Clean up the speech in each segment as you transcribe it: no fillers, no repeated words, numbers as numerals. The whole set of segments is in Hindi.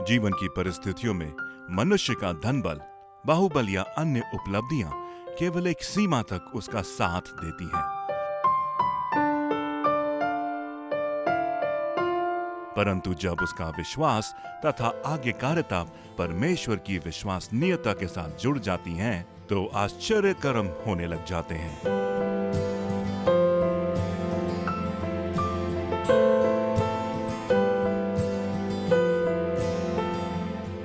जीवन की परिस्थितियों में मनुष्य का धन बल, बाहुबल या अन्य उपलब्धियां केवल एक सीमा तक उसका साथ देती हैं। परंतु जब उसका विश्वास तथा आज्ञाकारिता परमेश्वर की विश्वसनीयता के साथ जुड़ जाती हैं, तो आश्चर्य कर्म होने लग जाते हैं।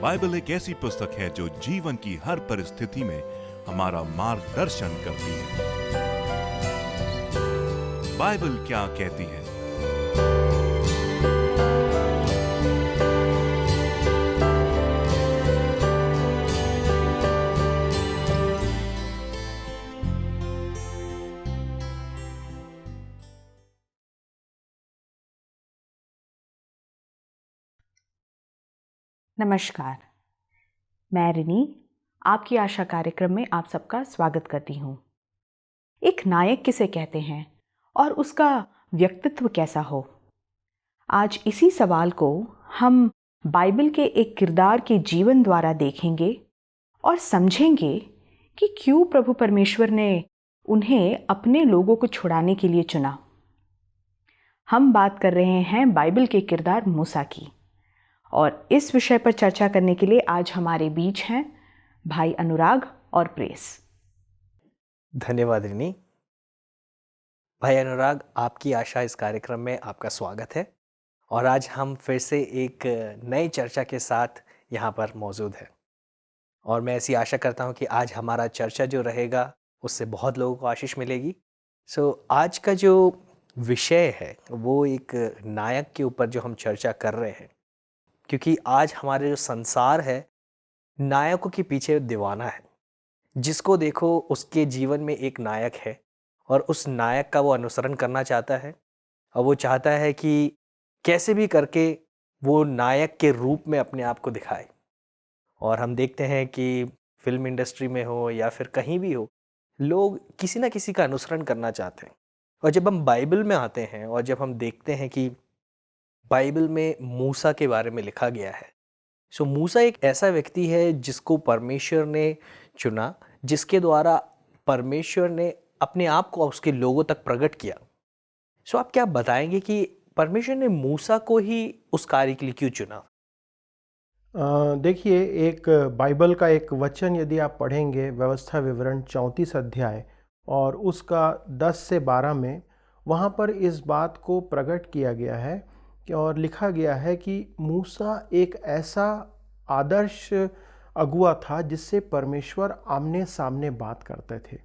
बाइबल एक ऐसी पुस्तक है जो जीवन की हर परिस्थिति में हमारा मार्गदर्शन करती है। बाइबल क्या कहती है? नमस्कार, मैं रिनी आपकी आशा कार्यक्रम में आप सबका स्वागत करती हूँ। एक नायक किसे कहते हैं और उसका व्यक्तित्व कैसा हो? आज इसी सवाल को हम बाइबल के एक किरदार के जीवन द्वारा देखेंगे और समझेंगे कि क्यों प्रभु परमेश्वर ने उन्हें अपने लोगों को छुड़ाने के लिए चुना। हम बात कर रहे हैं बाइबल के किरदार मूसा की, और इस विषय पर चर्चा करने के लिए आज हमारे बीच हैं भाई अनुराग और प्रेस। धन्यवाद रिनी। भाई अनुराग, आपकी आशा इस कार्यक्रम में आपका स्वागत है और आज हम फिर से एक नई चर्चा के साथ यहाँ पर मौजूद हैं और मैं ऐसी आशा करता हूँ कि आज हमारा चर्चा जो रहेगा उससे बहुत लोगों को आशीष मिलेगी। आज का जो विषय है वो एक नायक के ऊपर जो हम चर्चा कर रहे हैं, क्योंकि आज हमारे जो संसार है नायकों के पीछे दीवाना है। जिसको देखो उसके जीवन में एक नायक है और उस नायक का वो अनुसरण करना चाहता है और वो चाहता है कि कैसे भी करके वो नायक के रूप में अपने आप को दिखाए। और हम देखते हैं कि फिल्म इंडस्ट्री में हो या फिर कहीं भी हो, लोग किसी ना किसी का अनुसरण करना चाहते हैं। और जब हम बाइबल में आते हैं और जब हम देखते हैं कि बाइबल में मूसा के बारे में लिखा गया है, मूसा एक ऐसा व्यक्ति है जिसको परमेश्वर ने चुना, जिसके द्वारा परमेश्वर ने अपने आप को उसके लोगों तक प्रकट किया। आप क्या बताएंगे कि परमेश्वर ने मूसा को ही उस कार्य के लिए क्यों चुना? देखिए, एक बाइबल का एक वचन यदि आप पढ़ेंगे, व्यवस्था विवरण 34 अध्याय और उसका 10 से 12 में, वहाँ पर इस बात को प्रकट किया गया है और लिखा गया है कि मूसा एक ऐसा आदर्श अगुआ था जिससे परमेश्वर आमने सामने बात करते थे।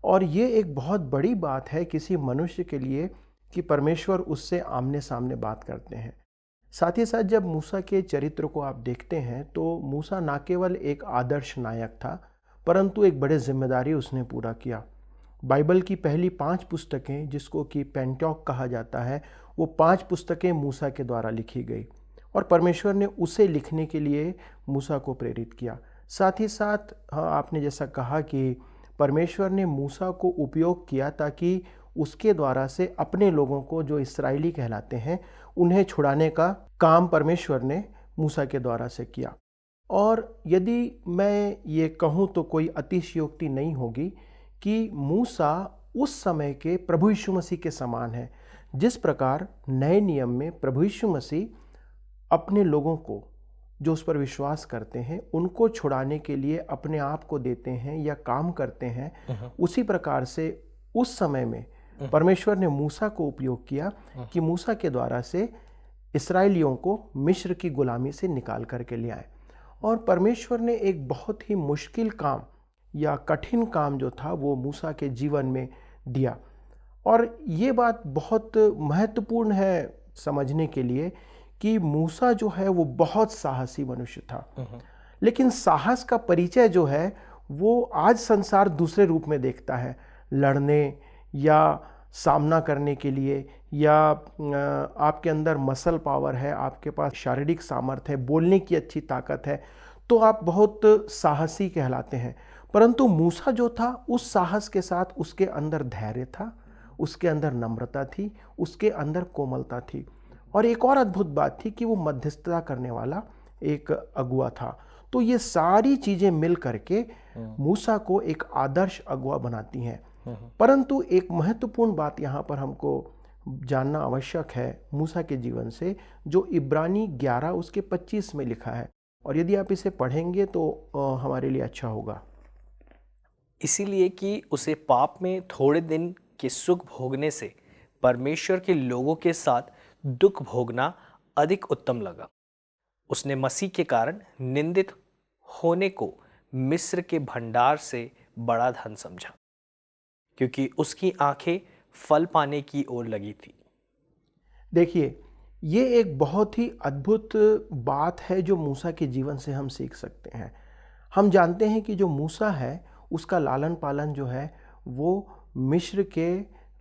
और ये एक बहुत बड़ी बात है किसी मनुष्य के लिए कि परमेश्वर उससे आमने सामने बात करते हैं। साथ ही साथ जब मूसा के चरित्र को आप देखते हैं तो मूसा ना केवल एक आदर्श नायक था, परंतु एक बड़े जिम्मेदारी उसने पूरा किया। बाइबल की पहली 5 पुस्तकें, जिसको कि पेंटेकोस्ट कहा जाता है, वो 5 पुस्तकें मूसा के द्वारा लिखी गई और परमेश्वर ने उसे लिखने के लिए मूसा को प्रेरित किया। साथ ही साथ आपने जैसा कहा कि परमेश्वर ने मूसा को उपयोग किया ताकि उसके द्वारा से अपने लोगों को, जो इस्राएली कहलाते हैं, उन्हें छुड़ाने का काम परमेश्वर ने मूसा के द्वारा से किया। और यदि मैं ये कहूँ तो कोई अतिशयोक्ति नहीं होगी कि मूसा उस समय के प्रभु यीशु मसीह के समान है। जिस प्रकार नए नियम में प्रभु यीशु मसीह अपने लोगों को, जो उस पर विश्वास करते हैं, उनको छुड़ाने के लिए अपने आप को देते हैं या काम करते हैं, उसी प्रकार से उस समय में परमेश्वर ने मूसा को उपयोग किया कि मूसा के द्वारा से इस्राएलियों को मिस्र की गुलामी से निकाल करके ले आए। और परमेश्वर ने एक बहुत ही मुश्किल काम या कठिन काम जो था वो मूसा के जीवन में दिया। और ये बात बहुत महत्वपूर्ण है समझने के लिए कि मूसा जो है वो बहुत साहसी मनुष्य था, लेकिन साहस का परिचय जो है वो आज संसार दूसरे रूप में देखता है। लड़ने या सामना करने के लिए, या आपके अंदर मसल पावर है, आपके पास शारीरिक सामर्थ्य है, बोलने की अच्छी ताकत है, तो आप बहुत साहसी कहलाते हैं। परंतु मूसा जो था, उस साहस के साथ उसके अंदर धैर्य था, उसके अंदर नम्रता थी, उसके अंदर कोमलता थी। और एक और अद्भुत बात थी कि वो मध्यस्थता करने वाला एक अगुआ था। तो ये सारी चीज़ें मिल करके मूसा को एक आदर्श अगुआ बनाती हैं। परंतु एक महत्वपूर्ण बात यहाँ पर हमको जानना आवश्यक है मूसा के जीवन से, जो इब्रानी 11 उसके 25 में लिखा है, और यदि आप इसे पढ़ेंगे तो हमारे लिए अच्छा होगा। इसीलिए कि उसे पाप में थोड़े दिन के सुख भोगने से परमेश्वर के लोगों के साथ दुख भोगना अधिक उत्तम लगा। उसने मसीह के कारण निंदित होने को मिस्र के भंडार से बड़ा धन समझा, क्योंकि उसकी आंखें फल पाने की ओर लगी थी। देखिए, ये एक बहुत ही अद्भुत बात है जो मूसा के जीवन से हम सीख सकते हैं। हम जानते हैं कि जो मूसा है उसका लालन पालन जो है वो मिस्र के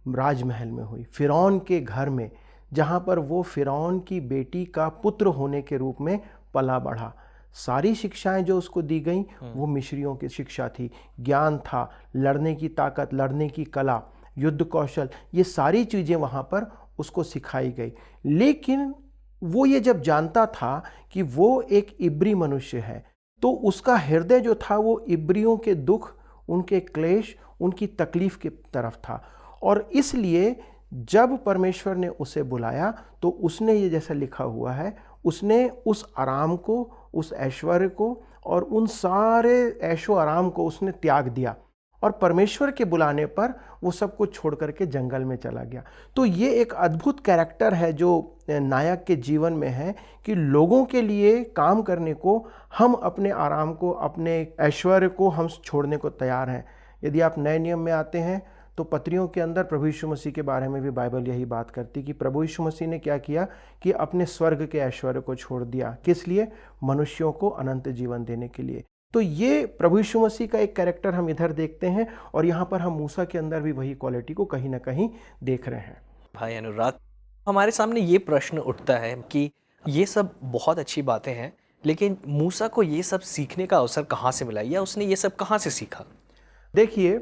राजमहल में हुई, फ़िरौन के घर में, जहाँ पर वो फ़िरौन की बेटी का पुत्र होने के रूप में पला बढ़ा। सारी शिक्षाएं जो उसको दी गई वो मिस्रियों की शिक्षा थी। ज्ञान था, लड़ने की ताकत, लड़ने की कला, युद्ध कौशल, ये सारी चीज़ें वहाँ पर उसको सिखाई गई। लेकिन वो ये जब जानता था कि वो एक इब्री मनुष्य है, तो उसका हृदय जो था वो इब्रियों के दुख, उनके क्लेश, उनकी तकलीफ़ की तरफ था। और इसलिए जब परमेश्वर ने उसे बुलाया तो उसने ये जैसा लिखा हुआ है, उसने उस आराम को, उस ऐश्वर्य को और उन सारे ऐशो आराम को उसने त्याग दिया, और परमेश्वर के बुलाने पर वो सब कुछ छोड़ करके जंगल में चला गया। तो ये एक अद्भुत कैरेक्टर है जो नायक के जीवन में है कि लोगों के लिए काम करने को हम अपने आराम को, अपने ऐश्वर्य को हम छोड़ने को तैयार हैं। यदि आप नए नियम में आते हैं तो पत्रियों के अंदर प्रभु यीशु मसीह के बारे में भी बाइबल यही बात करती कि प्रभु यीशु मसीह ने क्या किया कि अपने स्वर्ग के ऐश्वर्य को छोड़ दिया। किस लिए? मनुष्यों को अनंत जीवन देने के लिए। तो ये प्रभु यीशु मसीह का एक कैरेक्टर हम इधर देखते हैं, और यहाँ पर हम मूसा के अंदर भी वही क्वालिटी को कहीं ना कहीं देख रहे हैं। भाई अनुराग, हमारे सामने ये प्रश्न उठता है कि ये सब बहुत अच्छी बातें हैं, लेकिन मूसा को ये सब सीखने का अवसर कहाँ से मिला, या उसने ये सब कहाँ से सीखा? देखिए,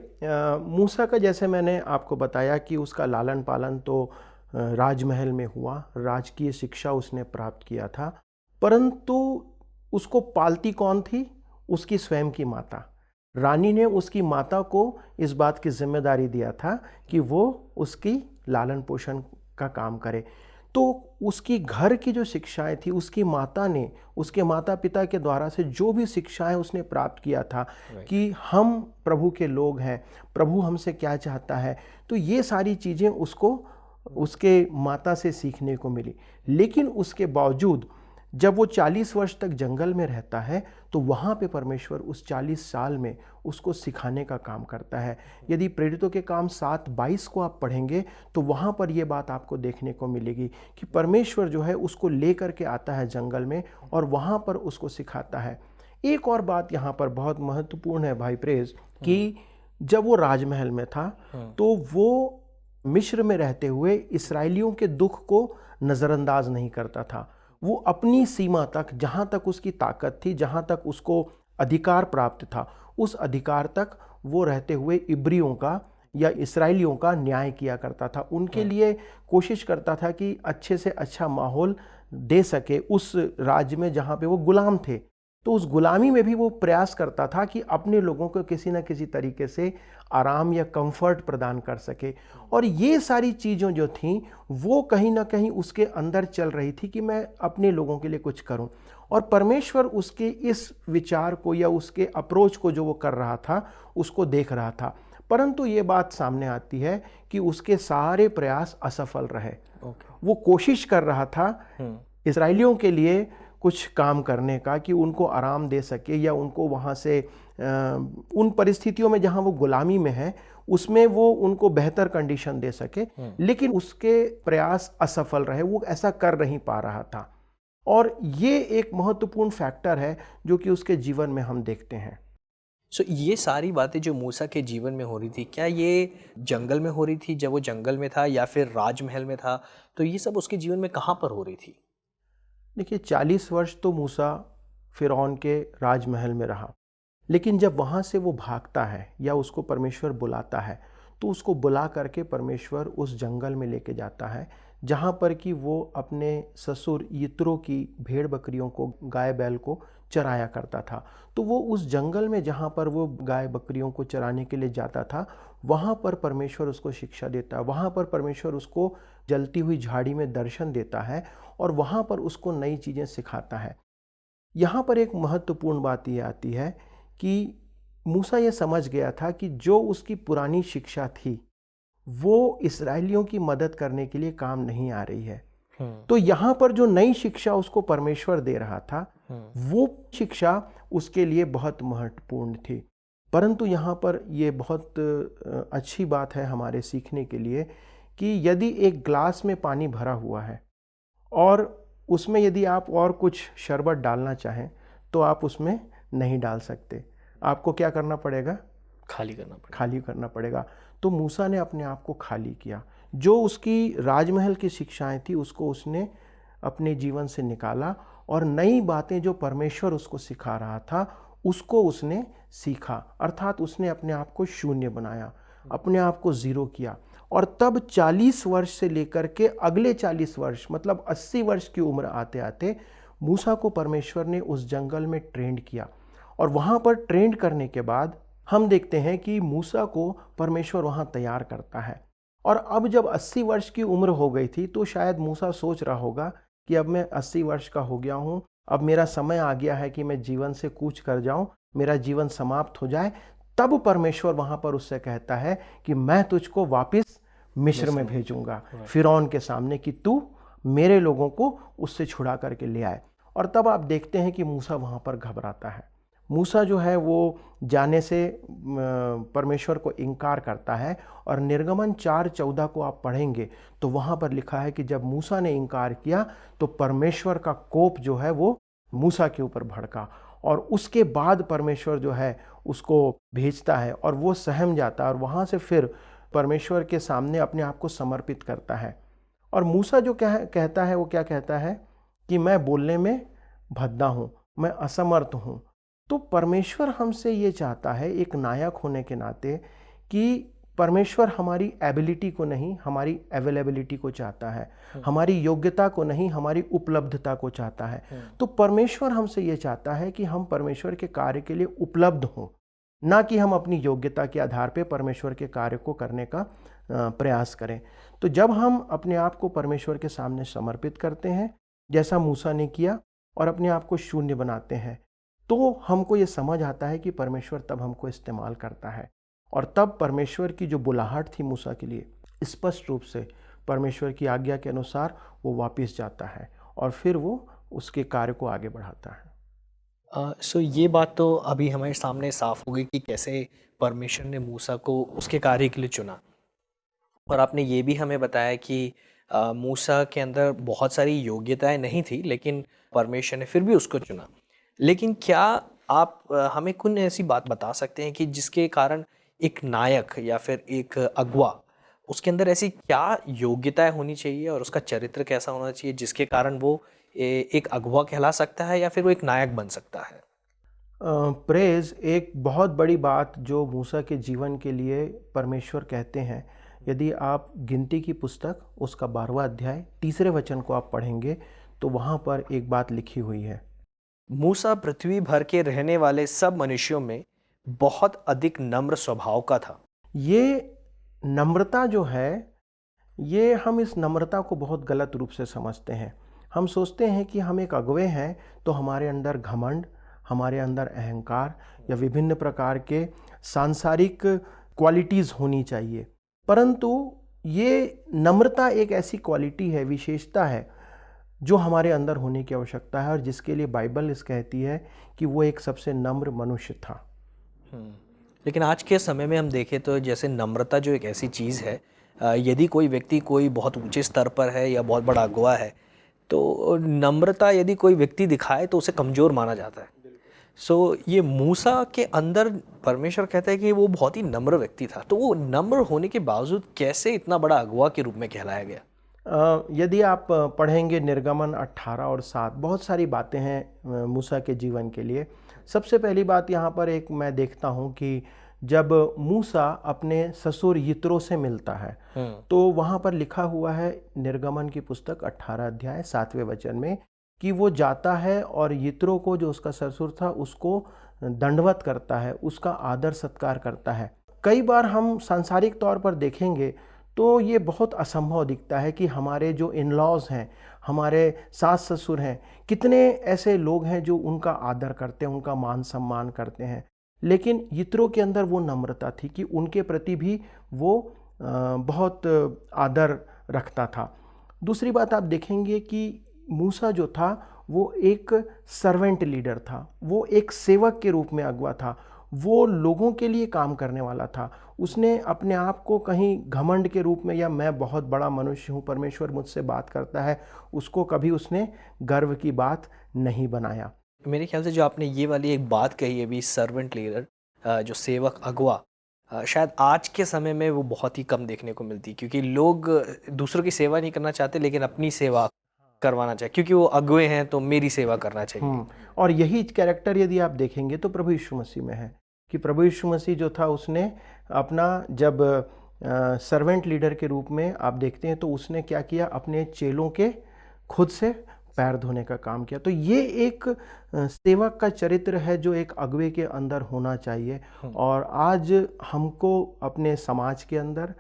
मूसा का जैसे मैंने आपको बताया कि उसका लालन पालन तो राजमहल में हुआ, राजकीय शिक्षा उसने प्राप्त किया था, परंतु उसको पालती कौन थी? उसकी स्वयं की माता। रानी ने उसकी माता को इस बात की जिम्मेदारी दिया था कि वो उसकी लालन पोषण का काम करे। तो उसकी घर की जो शिक्षाएं थी, उसकी माता ने, उसके माता पिता के द्वारा से जो भी शिक्षाएं उसने प्राप्त किया था कि हम प्रभु के लोग हैं, प्रभु हमसे क्या चाहता है, तो ये सारी चीज़ें उसको उसके माता से सीखने को मिली। लेकिन उसके बावजूद जब वो 40 वर्ष तक जंगल में रहता है तो वहाँ पे परमेश्वर उस 40 साल में उसको सिखाने का काम करता है। यदि प्रेरितों के काम 7:22 को आप पढ़ेंगे तो वहाँ पर ये बात आपको देखने को मिलेगी कि परमेश्वर जो है उसको लेकर के आता है जंगल में और वहाँ पर उसको सिखाता है। एक और बात यहाँ पर बहुत महत्वपूर्ण है भाई प्रेज, कि जब वो राजमहल में था तो वो मिस्र में रहते हुए इस्राएलियों के दुख को नज़रअंदाज नहीं करता था। वो अपनी सीमा तक, जहाँ तक उसकी ताकत थी, जहाँ तक उसको अधिकार प्राप्त था, उस अधिकार तक वो रहते हुए इब्रियों का या इस्राएलियों का न्याय किया करता था। उनके लिए कोशिश करता था कि अच्छे से अच्छा माहौल दे सके उस राज्य में जहाँ पे वो गुलाम थे। तो उस गुलामी में भी वो प्रयास करता था कि अपने लोगों को किसी न किसी तरीके से आराम या कंफर्ट प्रदान कर सके। और ये सारी चीज़ें जो थीं वो कहीं ना कहीं उसके अंदर चल रही थी कि मैं अपने लोगों के लिए कुछ करूं। और परमेश्वर उसके इस विचार को या उसके अप्रोच को जो वो कर रहा था उसको देख रहा था। परंतु ये बात सामने आती है कि उसके सारे प्रयास असफल रहे। वो कोशिश कर रहा था इस्राएलियों के लिए कुछ काम करने का कि उनको आराम दे सके या उनको वहाँ से उन परिस्थितियों में जहाँ वो गुलामी में है उसमें वो उनको बेहतर कंडीशन दे सके, लेकिन उसके प्रयास असफल रहे। वो ऐसा कर नहीं पा रहा था। और ये एक महत्वपूर्ण फैक्टर है जो कि उसके जीवन में हम देखते हैं। ये सारी बातें जो मूसा के जीवन में हो रही थी, क्या ये जंगल में हो रही थी जब वो जंगल में था, या फिर राजमहल में था? तो ये सब उसके जीवन में कहाँ पर हो रही थी? देखिए, 40 वर्ष तो मूसा फ़िरौन के राजमहल में रहा, लेकिन जब वहाँ से वो भागता है या उसको परमेश्वर बुलाता है तो उसको बुला करके परमेश्वर उस जंगल में लेके जाता है जहाँ पर कि वो अपने ससुर यित्रो की भेड़ बकरियों को, गाय बैल को चराया करता था। तो वो उस जंगल में जहाँ पर वो गाय बकरियों को चराने के लिए जाता था, वहाँ पर परमेश्वर उसको शिक्षा देता है, वहाँ पर परमेश्वर उसको जलती हुई झाड़ी में दर्शन देता है और वहाँ पर उसको नई चीज़ें सिखाता है। यहाँ पर एक महत्वपूर्ण बात ये आती है कि मूसा ये समझ गया था कि जो उसकी पुरानी शिक्षा थी वो इसराइलियों की मदद करने के लिए काम नहीं आ रही है। तो यहाँ पर जो नई शिक्षा उसको परमेश्वर दे रहा था वो शिक्षा उसके लिए बहुत महत्वपूर्ण थी। परंतु यहाँ पर ये बहुत अच्छी बात है हमारे सीखने के लिए कि यदि एक ग्लास में पानी भरा हुआ है और उसमें यदि आप और कुछ शरबत डालना चाहें तो आप उसमें नहीं डाल सकते, आपको क्या करना पड़ेगा? खाली करना पड़ेगा। तो मूसा ने अपने आप को खाली किया। जो उसकी राजमहल की शिक्षाएं थी उसको उसने अपने जीवन से निकाला और नई बातें जो परमेश्वर उसको सिखा रहा था उसको उसने सीखा, अर्थात उसने अपने आप को शून्य बनाया, अपने आप को ज़ीरो किया। और तब 40 वर्ष से लेकर के अगले 40 वर्ष मतलब 80 वर्ष की उम्र आते आते मूसा को परमेश्वर ने उस जंगल में ट्रेंड किया। और वहाँ पर ट्रेंड करने के बाद हम देखते हैं कि मूसा को परमेश्वर वहाँ तैयार करता है। और अब जब 80 वर्ष की उम्र हो गई थी तो शायद मूसा सोच रहा होगा कि अब मैं 80 वर्ष का हो गया हूँ, अब मेरा समय आ गया है कि मैं जीवन से कूच कर जाऊँ, मेरा जीवन समाप्त हो जाए। तब परमेश्वर वहाँ पर उससे कहता है कि मैं तुझको वापस मिस्र में भेजूंगा, फिरौन के सामने, कि तू मेरे लोगों को उससे छुड़ा करके ले आए। और तब आप देखते हैं कि मूसा वहाँ पर घबराता है। मूसा जो है वो जाने से परमेश्वर को इनकार करता है। और निर्गमन 4:14 को आप पढ़ेंगे तो वहाँ पर लिखा है कि जब मूसा ने इनकार किया तो परमेश्वर का कोप जो है वो मूसा के ऊपर भड़का और उसके बाद परमेश्वर जो है उसको भेजता है और वो सहम जाता है और वहाँ से फिर परमेश्वर के सामने अपने आप को समर्पित करता है। और मूसा जो कहता है वो क्या कहता है कि मैं बोलने में भद्दा हूँ, मैं असमर्थ हूँ। तो परमेश्वर हमसे ये चाहता है एक नायक होने के नाते कि परमेश्वर हमारी एबिलिटी को नहीं, हमारी अवेलेबिलिटी को चाहता है, हमारी योग्यता को नहीं, हमारी उपलब्धता को चाहता है। तो परमेश्वर हमसे ये चाहता है कि हम परमेश्वर के कार्य के लिए उपलब्ध हों, ना कि हम अपनी योग्यता के आधार पे परमेश्वर के कार्य को करने का प्रयास करें। तो जब हम अपने आप को परमेश्वर के सामने समर्पित करते हैं जैसा मूसा ने किया और अपने आप को शून्य बनाते हैं तो हमको ये समझ आता है कि परमेश्वर तब हमको इस्तेमाल करता है। और तब परमेश्वर की जो बुलाहट थी मूसा के लिए स्पष्ट रूप से परमेश्वर की आज्ञा के अनुसार वो वापस जाता है और फिर वो उसके कार्य को आगे बढ़ाता है। सो ये बात तो अभी हमारे सामने साफ हो गई कि कैसे परमेश्वर ने मूसा को उसके कार्य के लिए चुना। और आपने ये भी हमें बताया कि मूसा के अंदर बहुत सारी योग्यताएं नहीं थी लेकिन परमेश्वर ने फिर भी उसको चुना। लेकिन क्या आप हमें कुछ ऐसी बात बता सकते हैं कि जिसके कारण एक नायक या फिर एक अगुआ, उसके अंदर ऐसी क्या योग्यताएं होनी चाहिए और उसका चरित्र कैसा होना चाहिए जिसके कारण वो एक अगुआ कहला सकता है या फिर वो एक नायक बन सकता है? प्रेज एक बहुत बड़ी बात जो मूसा के जीवन के लिए परमेश्वर कहते हैं। यदि आप गिनती की पुस्तक उसका 12वां अध्याय 3 वचन को आप पढ़ेंगे तो वहाँ पर एक बात लिखी हुई है, मूसा पृथ्वी भर के रहने वाले सब मनुष्यों में बहुत अधिक नम्र स्वभाव का था। ये नम्रता जो है, ये हम इस नम्रता को बहुत गलत रूप से समझते हैं। हम सोचते हैं कि हम एक अगुवे हैं तो हमारे अंदर घमंड, हमारे अंदर अहंकार या विभिन्न प्रकार के सांसारिक क्वालिटीज़ होनी चाहिए। परंतु ये नम्रता एक ऐसी क्वालिटी है, विशेषता है जो हमारे अंदर होने की आवश्यकता है और जिसके लिए बाइबल इस कहती है कि वो एक सबसे नम्र मनुष्य था। लेकिन आज के समय में हम देखें तो जैसे नम्रता जो एक ऐसी चीज़ है, यदि कोई व्यक्ति कोई बहुत ऊंचे स्तर पर है या बहुत बड़ा अगुवा है तो नम्रता यदि कोई व्यक्ति दिखाए तो उसे कमज़ोर माना जाता है। सो ये मूसा के अंदर परमेश्वर कहता है कि वो बहुत ही नम्र व्यक्ति था, तो वो नम्र होने के बावजूद कैसे इतना बड़ा अगुवा के रूप में कहलाया गया? यदि आप पढ़ेंगे निर्गमन 18 और 7, बहुत सारी बातें हैं मूसा के जीवन के लिए। सबसे पहली बात यहाँ पर एक मैं देखता हूँ कि जब मूसा अपने ससुर यित्रो से मिलता है, तो वहाँ पर लिखा हुआ है निर्गमन की पुस्तक 18 अध्याय 7वें वचन में कि वो जाता है और यित्रो को, जो उसका ससुर था, उसको दंडवत करता है, उसका आदर सत्कार करता है। कई बार हम सांसारिक तौर पर देखेंगे तो ये बहुत असंभव दिखता है कि हमारे जो इन लॉज हैं, हमारे सास ससुर हैं, कितने ऐसे लोग हैं जो उनका आदर करते हैं, उनका मान सम्मान करते हैं। लेकिन यित्रो के अंदर वो नम्रता थी कि उनके प्रति भी वो बहुत आदर रखता था। दूसरी बात आप देखेंगे कि मूसा जो था वो एक सर्वेंट लीडर था, वो एक सेवक के रूप में अगुआ था, वो लोगों के लिए काम करने वाला था। उसने अपने आप को कहीं घमंड के रूप में या मैं बहुत बड़ा मनुष्य हूँ, परमेश्वर मुझसे बात करता है, उसको कभी उसने गर्व की बात नहीं बनाया। मेरे ख्याल से जो आपने ये वाली एक बात कही है, भी सर्वेंट लीडर, जो सेवक अगुआ, शायद आज के समय में वो बहुत ही कम देखने को मिलती है, क्योंकि लोग दूसरों की सेवा नहीं करना चाहते लेकिन अपनी सेवा करवाना चाहिए, क्योंकि वो अगुए हैं तो मेरी सेवा करना चाहिए। और यही कैरेक्टर यदि आप देखेंगे तो प्रभु यीशु मसीह में है कि प्रभु यीशु मसीह जो था, उसने अपना जब सर्वेंट लीडर के रूप में आप देखते हैं तो उसने क्या किया, अपने चेलों के खुद से पैर धोने का काम किया। तो ये एक सेवक का चरित्र है जो एक अगुवे के अंदर होना चाहिए। और आज हमको अपने समाज के अंदर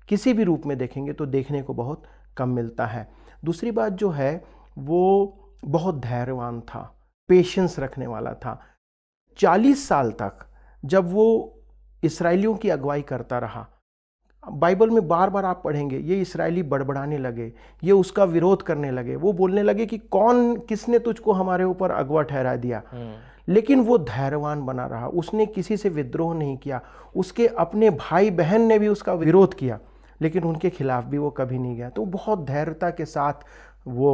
किसी भी रूप में देखेंगे तो देखने को बहुत कम मिलता है। दूसरी बात जो है, वो बहुत धैर्यवान था, पेशेंस रखने वाला था। 40 साल तक जब वो इस्राएलियों की अगुवाई करता रहा, बाइबल में बार बार आप पढ़ेंगे ये इस्राएली बड़बड़ाने लगे, ये उसका विरोध करने लगे, वो बोलने लगे कि किसने तुझको हमारे ऊपर अगुवा ठहरा दिया। लेकिन वो धैर्यवान बना रहा, उसने किसी से विद्रोह नहीं किया। उसके अपने भाई बहन ने भी उसका विरोध किया लेकिन उनके खिलाफ भी वो कभी नहीं गया। तो बहुत धैर्यता के साथ वो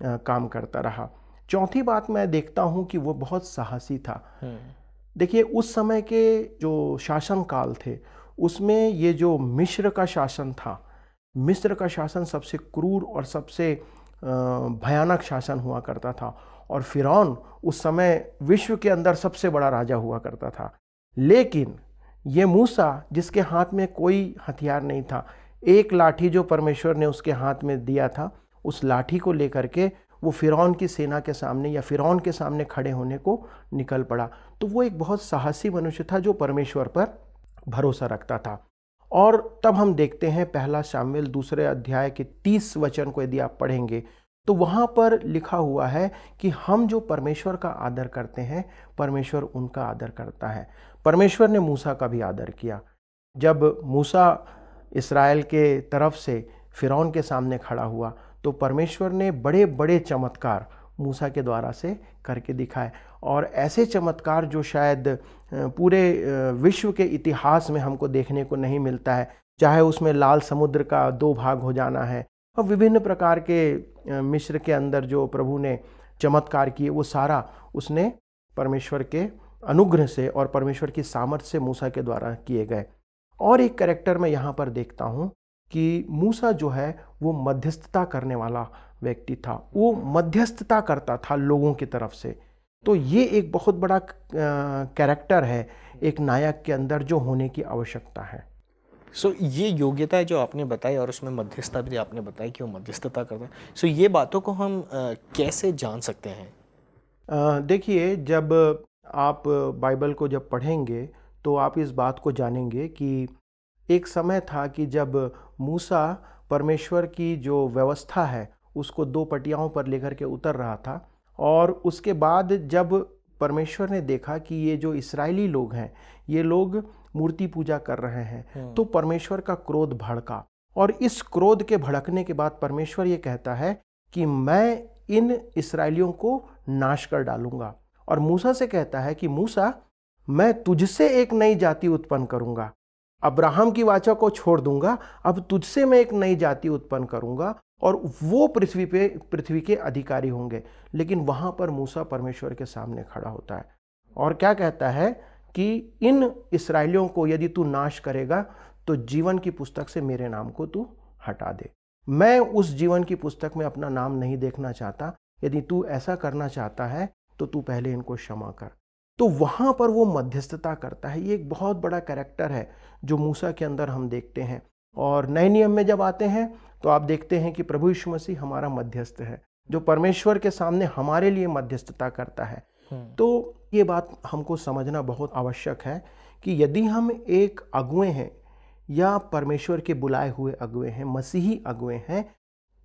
काम करता रहा। चौथी बात मैं देखता हूँ कि वो बहुत साहसी था। देखिए, उस समय के जो शासन काल थे उसमें ये जो मिस्र का शासन था, मिस्र का शासन सबसे क्रूर और सबसे भयानक शासन हुआ करता था। और फिरौन उस समय विश्व के अंदर सबसे बड़ा राजा हुआ करता था। लेकिन ये मूसा, जिसके हाथ में कोई हथियार नहीं था, एक लाठी जो परमेश्वर ने उसके हाथ में दिया था, उस लाठी को लेकर के वो फिरौन की सेना के सामने या फिरौन के सामने खड़े होने को निकल पड़ा। तो वो एक बहुत साहसी मनुष्य था जो परमेश्वर पर भरोसा रखता था। और तब हम देखते हैं पहला शामुएल 2 अध्याय के 30 वचन को यदि आप पढ़ेंगे तो वहाँ पर लिखा हुआ है कि हम जो परमेश्वर का आदर करते हैं, परमेश्वर उनका आदर करता है। परमेश्वर ने मूसा का भी आदर किया। जब मूसा इस्राएल के तरफ से फिरौन के सामने खड़ा हुआ तो परमेश्वर ने बड़े बड़े चमत्कार मूसा के द्वारा से करके दिखाए। और ऐसे चमत्कार जो शायद पूरे विश्व के इतिहास में हमको देखने को नहीं मिलता है, चाहे उसमें लाल समुद्र का 2 भाग हो जाना है और विभिन्न प्रकार के मिस्र के अंदर जो प्रभु ने चमत्कार किए, वो सारा उसने परमेश्वर के अनुग्रह से और परमेश्वर की सामर्थ्य से मूसा के द्वारा किए गए। और एक कैरेक्टर मैं यहाँ पर देखता हूँ कि मूसा जो है वो मध्यस्थता करने वाला व्यक्ति था, वो मध्यस्थता करता था लोगों की तरफ से। तो ये एक बहुत बड़ा कैरेक्टर है एक नायक के अंदर जो होने की आवश्यकता है। ये योग्यता है जो आपने बताई, और उसमें मध्यस्थता भी आपने बताई कि वो मध्यस्थता करता है। ये बातों को हम कैसे जान सकते हैं? देखिए, जब आप बाइबल को जब पढ़ेंगे तो आप इस बात को जानेंगे कि एक समय था कि जब मूसा परमेश्वर की जो व्यवस्था है उसको 2 पटियाओं पर लेकर के उतर रहा था, और उसके बाद जब परमेश्वर ने देखा कि ये जो इस्राएली लोग हैं ये लोग मूर्ति पूजा कर रहे हैं, तो परमेश्वर का क्रोध भड़का। और इस क्रोध के भड़कने के बाद परमेश्वर ये कहता है कि मैं इन इस्राएलियों को नाश कर डालूंगा। और मूसा से कहता है कि मूसा, मैं तुझसे एक नई जाति उत्पन्न करूंगा, अब्राहम की वाचा को छोड़ दूंगा, अब तुझसे मैं एक नई जाति उत्पन्न करूंगा और वो पृथ्वी के अधिकारी होंगे। लेकिन वहां पर मूसा परमेश्वर के सामने खड़ा होता है और क्या कहता है कि इन इस्राएलियों को यदि तू नाश करेगा तो जीवन की पुस्तक से मेरे नाम को तू हटा दे। मैं उस जीवन की पुस्तक में अपना नाम नहीं देखना चाहता। यदि तू ऐसा करना चाहता है तो तू पहले इनको क्षमा कर। तो वहाँ पर वो मध्यस्थता करता है। ये एक बहुत बड़ा कैरेक्टर है जो मूसा के अंदर हम देखते हैं। और नए नियम में जब आते हैं तो आप देखते हैं कि प्रभु यीशु मसीह हमारा मध्यस्थ है, जो परमेश्वर के सामने हमारे लिए मध्यस्थता करता है। तो ये बात हमको समझना बहुत आवश्यक है कि यदि हम एक अगुए हैं या परमेश्वर के बुलाए हुए अगुए हैं, मसीही अगुए हैं,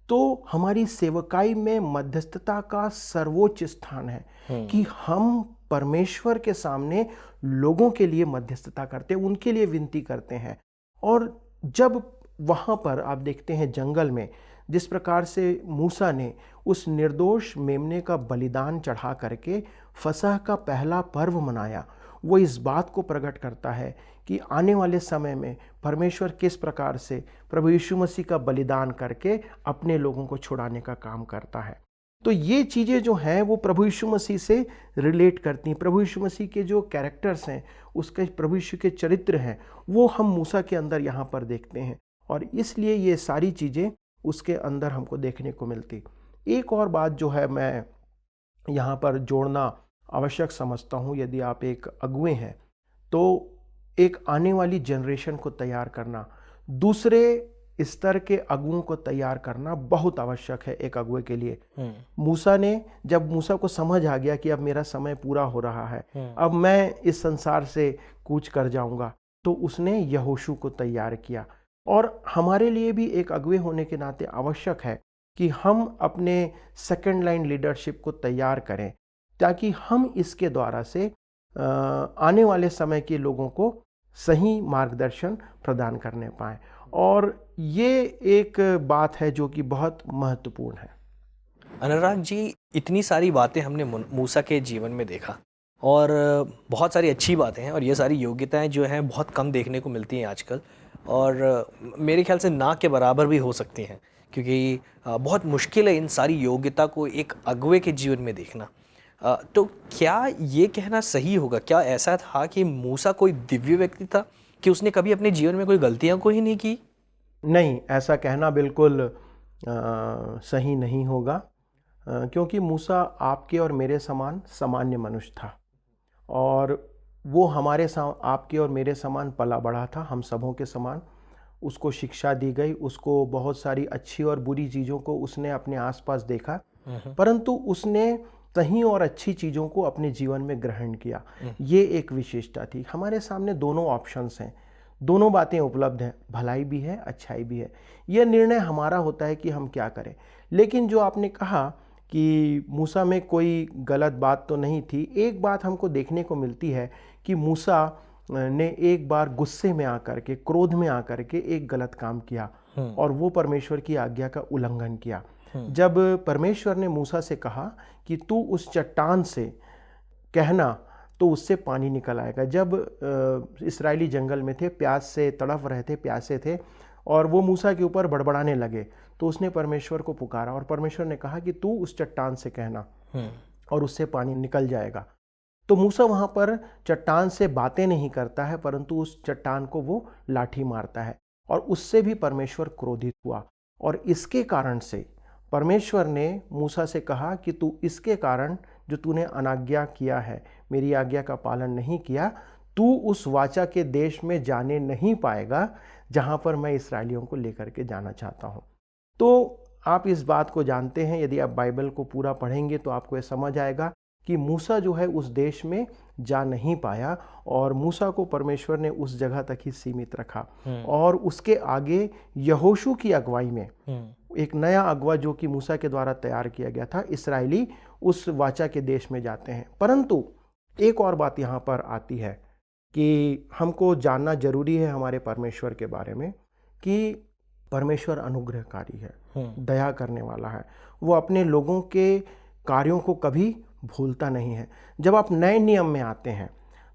तो हमारी सेवकाई में मध्यस्थता का सर्वोच्च स्थान है कि हम परमेश्वर के सामने लोगों के लिए मध्यस्थता करते हैं, उनके लिए विनती करते हैं। और जब वहाँ पर आप देखते हैं जंगल में जिस प्रकार से मूसा ने उस निर्दोष मेमने का बलिदान चढ़ा करके फसह का पहला पर्व मनाया, वो इस बात को प्रकट करता है कि आने वाले समय में परमेश्वर किस प्रकार से प्रभु यीशु मसीह का बलिदान करके अपने लोगों को छुड़ाने का काम करता है। तो ये चीज़ें जो हैं वो प्रभु यीशु मसीह से रिलेट करती हैं। प्रभु यीशु मसीह के जो कैरेक्टर्स हैं, उसके प्रभु यीशु के चरित्र हैं, वो हम मूसा के अंदर यहाँ पर देखते हैं और इसलिए ये सारी चीज़ें उसके अंदर हमको देखने को मिलती। एक और बात जो है मैं यहाँ पर जोड़ना आवश्यक समझता हूँ, यदि आप एक अगुए हैं तो एक आने वाली जनरेशन को तैयार करना, दूसरे स्तर के अगुओं को तैयार करना बहुत आवश्यक है एक अगुए के लिए। मूसा ने, जब मूसा को समझ आ गया कि अब मेरा समय पूरा हो रहा है, अब मैं इस संसार से कूच कर जाऊंगा, तो उसने यहोशू को तैयार किया। और हमारे लिए भी एक अगुए होने के नाते आवश्यक है कि हम अपने सेकंड लाइन लीडरशिप को तैयार करें ताकि हम इसके द्वारा से आने वाले समय के लोगों को सही मार्गदर्शन प्रदान करने पाएं। और ये एक बात है जो कि बहुत महत्वपूर्ण है। अनुराग जी, इतनी सारी बातें हमने मूसा के जीवन में देखा और बहुत सारी अच्छी बातें हैं और ये सारी योग्यताएं जो हैं बहुत कम देखने को मिलती हैं आजकल, और मेरे ख्याल से ना के बराबर भी हो सकती हैं, क्योंकि बहुत मुश्किल है इन सारी योग्यता को एक अगुए के जीवन में देखना। तो क्या ये कहना सही होगा, क्या ऐसा था कि मूसा कोई दिव्य व्यक्ति था कि उसने कभी अपने जीवन में कोई गलतियां को ही नहीं की? नहीं, ऐसा कहना बिल्कुल सही नहीं होगा, क्योंकि मूसा आपके और मेरे समान सामान्य मनुष्य था और वो हमारे आपके और मेरे समान पला बढ़ा था, हम सबों के समान। उसको शिक्षा दी गई, उसको बहुत सारी अच्छी और बुरी चीज़ों को उसने अपने आसपास देखा, परंतु उसने सही और अच्छी चीज़ों को अपने जीवन में ग्रहण किया। ये एक विशेषता थी। हमारे सामने दोनों ऑप्शंस हैं, दोनों बातें उपलब्ध हैं, भलाई भी है, अच्छाई भी है। यह निर्णय हमारा होता है कि हम क्या करें। लेकिन जो आपने कहा कि मूसा में कोई गलत बात तो नहीं थी, एक बात हमको देखने को मिलती है कि मूसा ने एक बार गुस्से में आकर के, क्रोध में आकर के एक गलत काम किया और वो परमेश्वर की आज्ञा का उल्लंघन किया। जब परमेश्वर ने मूसा से कहा कि तू उस चट्टान से कहना तो उससे पानी निकल आएगा। जब इस्राएली जंगल में थे, प्यास से तड़फ रहे थे, प्यासे थे, और वो मूसा के ऊपर बड़बड़ाने लगे, तो उसने परमेश्वर को पुकारा और परमेश्वर ने कहा कि तू उस चट्टान से कहना और उससे पानी निकल जाएगा। तो मूसा वहाँ पर चट्टान से बातें नहीं करता है, परंतु उस चट्टान को वो लाठी मारता है और उससे भी परमेश्वर क्रोधित हुआ। और इसके कारण से परमेश्वर ने मूसा से कहा कि तू इसके कारण जो तूने अनाज्ञा किया है, मेरी आज्ञा का पालन नहीं किया, तू उस वाचा के देश में जाने नहीं पाएगा जहाँ पर मैं इस्राएलियों को लेकर के जाना चाहता हूँ। तो आप इस बात को जानते हैं, यदि आप बाइबल को पूरा पढ़ेंगे तो आपको ये समझ आएगा कि मूसा जो है उस देश में जा नहीं पाया और मूसा को परमेश्वर ने उस जगह तक ही सीमित रखा। और उसके आगे यहोशू की अगुवाई में एक नया अगुवा जो कि मूसा के द्वारा तैयार किया गया था, इस्राएली उस वाचा के देश में जाते हैं। परंतु एक और बात यहाँ पर आती है कि हमको जानना जरूरी है हमारे परमेश्वर के बारे में कि परमेश्वर अनुग्रहकारी है, दया करने वाला है। वो अपने लोगों के कार्यों को कभी भूलता नहीं है। जब आप नए नियम में आते हैं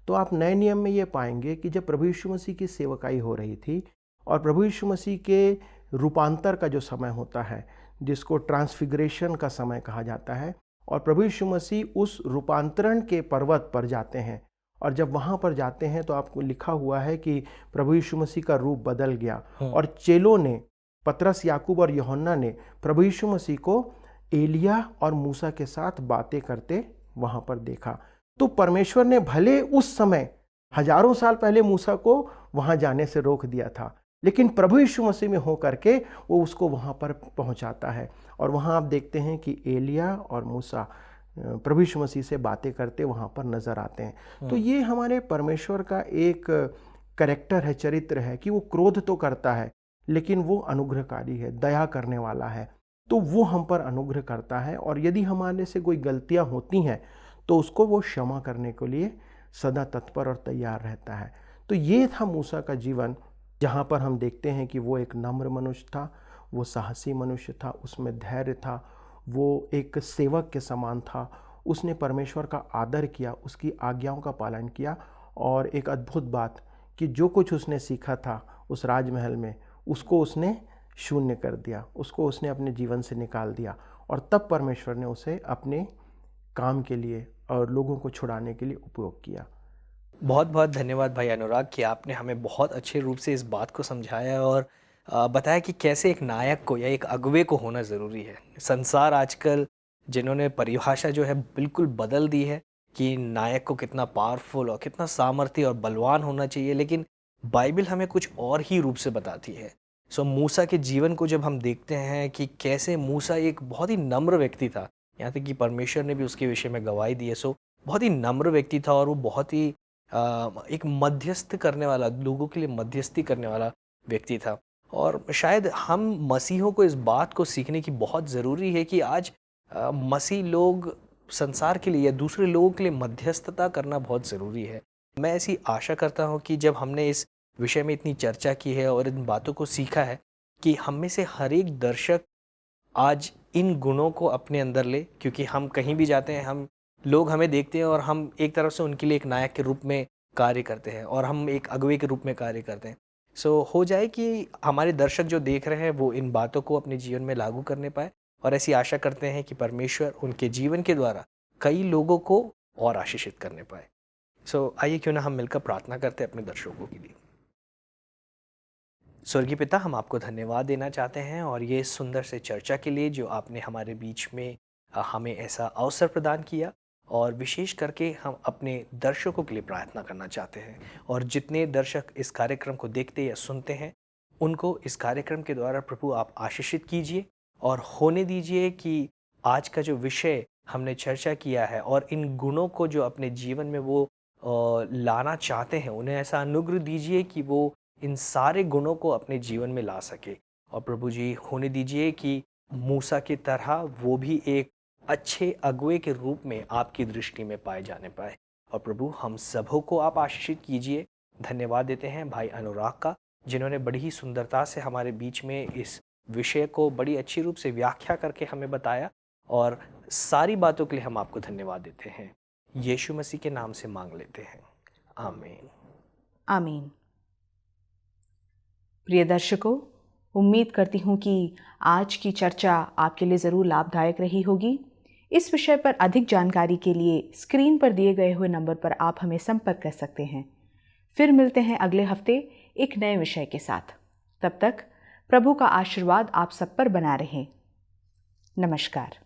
तो आप नए नियम में ये पाएंगे कि जब प्रभु यीशु मसीह की सेवकाई हो रही थी और प्रभु यीशु मसीह के रूपांतर का जो समय होता है, जिसको ट्रांसफिगरेशन का समय कहा जाता है, और प्रभु यीशु मसीह उस रूपांतरण के पर्वत पर जाते हैं और जब वहाँ पर जाते हैं तो आपको लिखा हुआ है कि प्रभु यीशु मसीह का रूप बदल गया और चेलों ने, पतरस, याकूब और यूहन्ना ने प्रभु यीशु मसीह को एलिया और मूसा के साथ बातें करते वहाँ पर देखा। तो परमेश्वर ने भले उस समय हजारों साल पहले मूसा को वहाँ जाने से रोक दिया था, लेकिन प्रभु यीशु मसीह में हो करके वो उसको वहाँ पर पहुँचाता है। और वहाँ आप देखते हैं कि एलिया और मूसा प्रभु यीशु मसीह से बातें करते वहाँ पर नज़र आते हैं। तो ये हमारे परमेश्वर का एक कैरेक्टर है, चरित्र है कि वो क्रोध तो करता है लेकिन वो अनुग्रहकारी है, दया करने वाला है। तो वो हम पर अनुग्रह करता है, और यदि हमारे से कोई गलतियाँ होती हैं तो उसको वो क्षमा करने के लिए सदा तत्पर और तैयार रहता है। तो ये था मूसा का जीवन, जहाँ पर हम देखते हैं कि वो एक नम्र मनुष्य था, वो साहसी मनुष्य था, उसमें धैर्य था, वो एक सेवक के समान था। उसने परमेश्वर का आदर किया, उसकी आज्ञाओं का पालन किया, और एक अद्भुत बात कि जो कुछ उसने सीखा था उस राजमहल में, उसको उसने शून्य कर दिया, उसको उसने अपने जीवन से निकाल दिया, और तब परमेश्वर ने उसे अपने काम के लिए और लोगों को छुड़ाने के लिए उपयोग किया। बहुत बहुत धन्यवाद भाई अनुराग कि आपने हमें बहुत अच्छे रूप से इस बात को समझाया और बताया कि कैसे एक नायक को या एक अगुवे को होना ज़रूरी है। संसार आजकल जिन्होंने परिभाषा जो है बिल्कुल बदल दी है कि नायक को कितना पावरफुल और कितना सामर्थ्य और बलवान होना चाहिए, लेकिन बाइबल हमें कुछ और ही रूप से बताती है। सो मूसा के जीवन को जब हम देखते हैं कि कैसे मूसा एक बहुत ही नम्र व्यक्ति था, यहाँ तक कि परमेश्वर ने भी उसके विषय में गवाही दी है। सो बहुत ही नम्र व्यक्ति था और वो बहुत ही एक मध्यस्थ करने वाला, लोगों के लिए मध्यस्थी करने वाला व्यक्ति था। और शायद हम मसीहों को इस बात को सीखने की बहुत ज़रूरी है कि आज मसीह लोग संसार के लिए या दूसरे लोगों के लिए मध्यस्थता करना बहुत ज़रूरी है। मैं ऐसी आशा करता हूँ कि जब हमने इस विषय में इतनी चर्चा की है और इन बातों को सीखा है कि हम में से हर एक दर्शक आज इन गुणों को अपने अंदर ले, क्योंकि हम कहीं भी जाते हैं, हम लोग हमें देखते हैं और हम एक तरफ से उनके लिए एक नायक के रूप में कार्य करते हैं और हम एक अगुवे के रूप में कार्य करते हैं। सो हो जाए कि हमारे दर्शक जो देख रहे हैं वो इन बातों को अपने जीवन में लागू करने पाए, और ऐसी आशा करते हैं कि परमेश्वर उनके जीवन के द्वारा कई लोगों को और आशीषित करने पाए। सो आइए क्यों ना हम मिलकर प्रार्थना करते हैं अपने दर्शकों के लिए। स्वर्गीय पिता, हम आपको धन्यवाद देना चाहते हैं और ये सुंदर से चर्चा के लिए जो आपने हमारे बीच में हमें ऐसा अवसर प्रदान किया, और विशेष करके हम अपने दर्शकों के लिए प्रार्थना करना चाहते हैं, और जितने दर्शक इस कार्यक्रम को देखते या सुनते हैं उनको इस कार्यक्रम के द्वारा प्रभु आप आशीषित कीजिए और होने दीजिए कि आज का जो विषय हमने चर्चा किया है और इन गुणों को जो अपने जीवन में वो लाना चाहते हैं, उन्हें ऐसा अनुग्रह दीजिए कि वो इन सारे गुणों को अपने जीवन में ला सके। और प्रभु जी, होने दीजिए कि मूसा की तरह वो भी एक अच्छे अगुवे के रूप में आपकी दृष्टि में पाए जाने पाए। और प्रभु, हम सबों को आप आशीषित कीजिए। धन्यवाद देते हैं भाई अनुराग का, जिन्होंने बड़ी ही सुंदरता से हमारे बीच में इस विषय को बड़ी अच्छी रूप से व्याख्या करके हमें बताया, और सारी बातों के लिए हम आपको धन्यवाद देते हैं। यीशु मसीह के नाम से मांग लेते हैं, आमीन। आमीन। प्रिय दर्शकों, उम्मीद करती हूँ कि आज की चर्चा आपके लिए ज़रूर लाभदायक रही होगी। इस विषय पर अधिक जानकारी के लिए स्क्रीन पर दिए गए हुए नंबर पर आप हमें संपर्क कर सकते हैं। फिर मिलते हैं अगले हफ्ते एक नए विषय के साथ। तब तक प्रभु का आशीर्वाद आप सब पर बना रहे। नमस्कार।